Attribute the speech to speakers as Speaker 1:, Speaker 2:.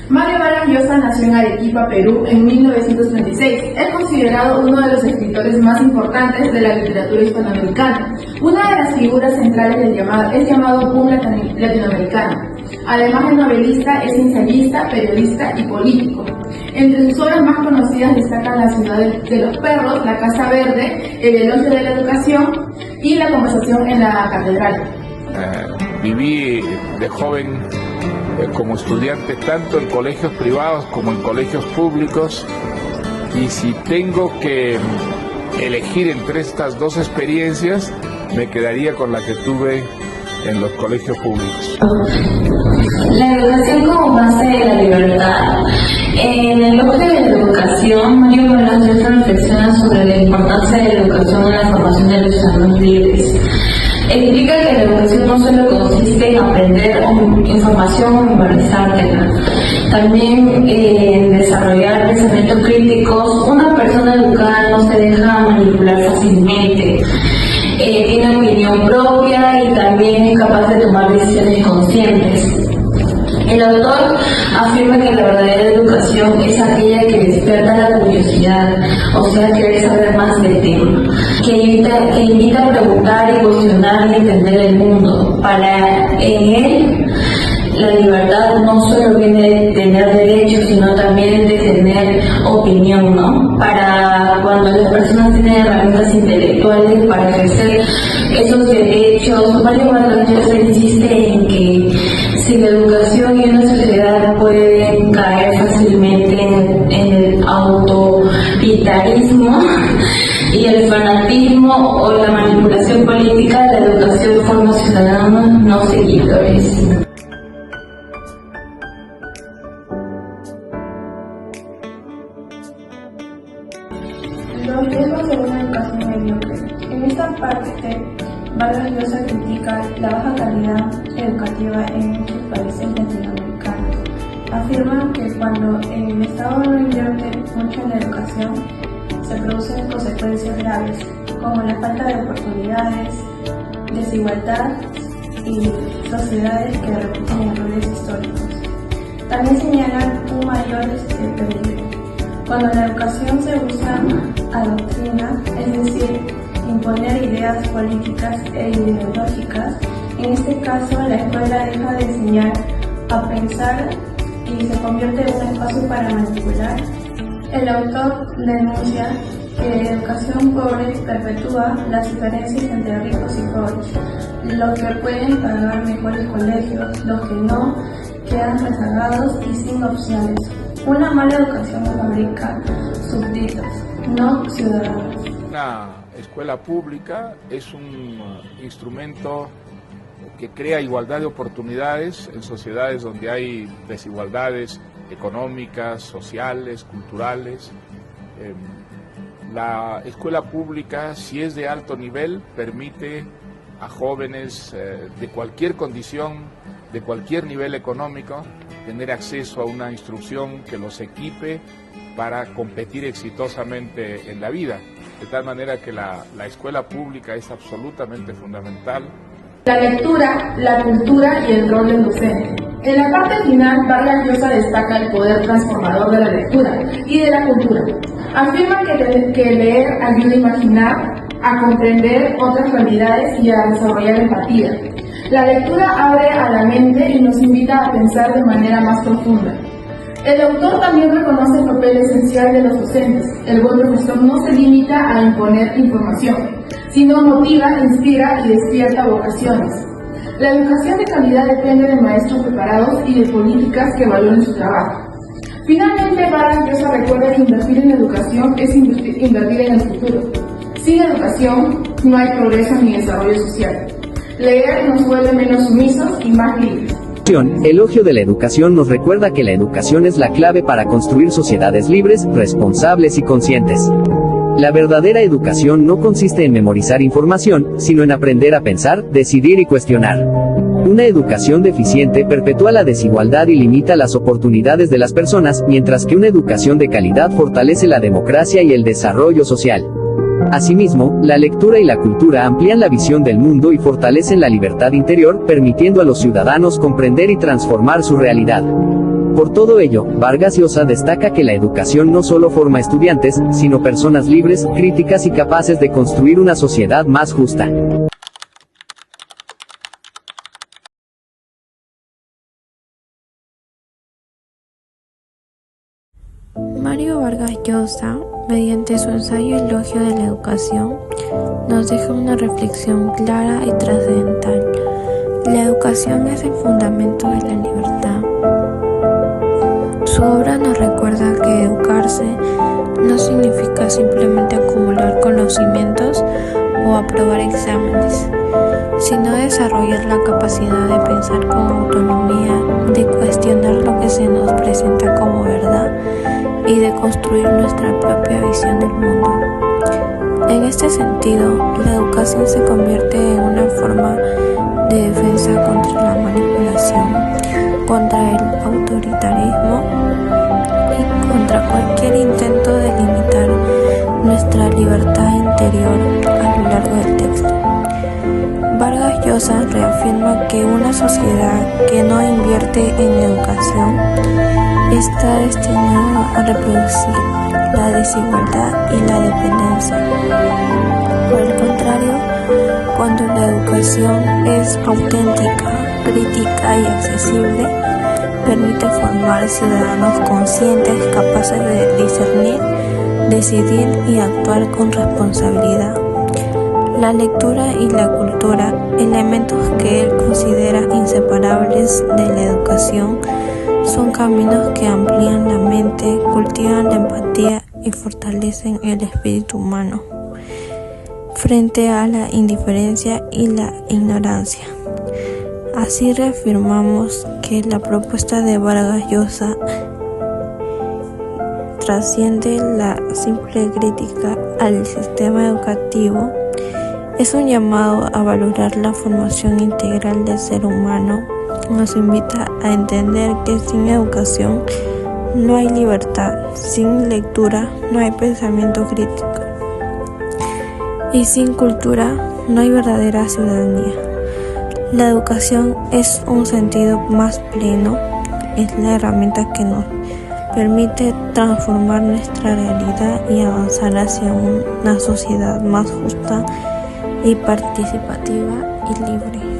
Speaker 1: Mario Vargas Llosa nació en Arequipa, Perú, en 1936. Es considerado uno de los escritores más importantes de la literatura hispanoamericana. Una de las figuras centrales es llamado boom latinoamericano. Además de novelista, es ensayista, periodista y político. Entre sus obras más conocidas destacan La ciudad de los perros, La casa verde, El elogio de la educación y La conversación en la catedral.
Speaker 2: Viví de joven como estudiante tanto en colegios privados como en colegios públicos, y si tengo que elegir entre estas dos experiencias, me quedaría con la que tuve en los colegios públicos.
Speaker 3: La educación como base de la libertad. En el bloque de la educación, Mario Vargas Llosa reflexiona sobre la importancia de la educación en la formación de los ciudadanos libres. Explica que la educación no solo consiste en aprender información o memorizártela, también en desarrollar pensamientos críticos. Una persona educada no se deja manipular fácilmente, tiene opinión propia y también es capaz de tomar decisiones conscientes. El autor afirma que la verdadera educación es aquella que despierta la curiosidad, o sea, querer saber más del tema, que invita a preguntar y cuestionar y entender el mundo. Para él, la libertad no solo viene de tener derechos, sino también de tener opinión, ¿no? Para cuando las personas tienen herramientas intelectuales para ejercer esos derechos, Mario Vargas Llosa insiste en que si la educación y una sociedad pueden caer fácilmente en el autoritarismo y el fanatismo o la manipulación política, la educación forma ciudadanos, no seguidores.
Speaker 1: Los riesgos de una educación mediocre. En esta parte, Vargas Llosa critica la baja calidad educativa en muchos países latinoamericanos. Afirma que cuando el Estado no invierte mucho en la educación, se producen consecuencias graves, como la falta de oportunidades, desigualdad y sociedades que repiten errores históricos. También señalan un mayor peligro cuando la educación se usa a doctrina, es decir, imponer ideas políticas e ideológicas. En este caso, la escuela deja de enseñar a pensar y se convierte en un espacio para manipular. El autor denuncia que la educación pobre perpetúa las diferencias entre ricos y pobres. Los que pueden pagar mejores colegios, los que no, quedan rezagados y sin opciones. Una mala educación fabrica súbditos, no ciudadanos.
Speaker 2: Una escuela pública es un instrumento que crea igualdad de oportunidades en sociedades donde hay desigualdades económicas, sociales, culturales. La escuela pública, si es de alto nivel, permite a jóvenes de cualquier condición, de cualquier nivel económico, tener acceso a una instrucción que los equipe para competir exitosamente en la vida. De tal manera que la escuela pública es absolutamente fundamental.
Speaker 1: La lectura, la cultura y el rol del docente. En la parte final, Vargas Llosa destaca el poder transformador de la lectura y de la cultura. Afirma que leer ayuda a imaginar, a comprender otras realidades y a desarrollar empatía. La lectura abre a la mente y nos invita a pensar de manera más profunda. El autor también reconoce el papel esencial de los docentes. El buen profesor no se limita a imponer información, sino motiva, inspira y despierta vocaciones. La educación de calidad depende de maestros preparados y de políticas que valoren su trabajo. Finalmente, Vargas Llosa recuerda que invertir en educación es invertir en el futuro. Sin educación no hay progreso ni desarrollo social. Leer nos vuelve menos sumisos y más libres.
Speaker 4: Elogio de la educación nos recuerda que la educación es la clave para construir sociedades libres, responsables y conscientes. La verdadera educación no consiste en memorizar información, sino en aprender a pensar, decidir y cuestionar. Una educación deficiente perpetúa la desigualdad y limita las oportunidades de las personas, mientras que una educación de calidad fortalece la democracia y el desarrollo social. Asimismo, la lectura y la cultura amplían la visión del mundo y fortalecen la libertad interior, permitiendo a los ciudadanos comprender y transformar su realidad. Por todo ello, Vargas Llosa destaca que la educación no solo forma estudiantes, sino personas libres, críticas y capaces de construir una sociedad más justa.
Speaker 5: Mario Vargas Llosa, mediante su ensayo Elogio de la Educación, nos deja una reflexión clara y trascendental. La educación es el fundamento de la libertad. Su obra nos recuerda que educarse no significa simplemente acumular conocimientos o aprobar exámenes, sino desarrollar la capacidad de pensar con autonomía, de cuestionar lo que se nos presenta como verdad y de construir nuestra propia visión del mundo. En este sentido, la educación se convierte en una forma de defensa contra la manipulación, contra el autoritarismo y contra cualquier intento de limitar nuestra libertad interior a lo largo del texto. Vargas Llosa reafirma que una sociedad que no invierte en educación está destinada a reproducir la desigualdad y la dependencia. Por el contrario, cuando la educación es auténtica, crítica y accesible, permite formar ciudadanos conscientes capaces de discernir, decidir y actuar con responsabilidad. La lectura y la cultura, elementos que él considera inseparables de la educación, son caminos que amplían la mente, cultivan la empatía y fortalecen el espíritu humano frente a la indiferencia y la ignorancia. Así reafirmamos que la propuesta de Vargas Llosa trasciende la simple crítica al sistema educativo. Es un llamado a valorar la formación integral del ser humano. Nos invita a entender que sin educación no hay libertad, sin lectura no hay pensamiento crítico y sin cultura no hay verdadera ciudadanía. La educación es un sentido más pleno, es la herramienta que nos permite transformar nuestra realidad y avanzar hacia una sociedad más justa y participativa y libre.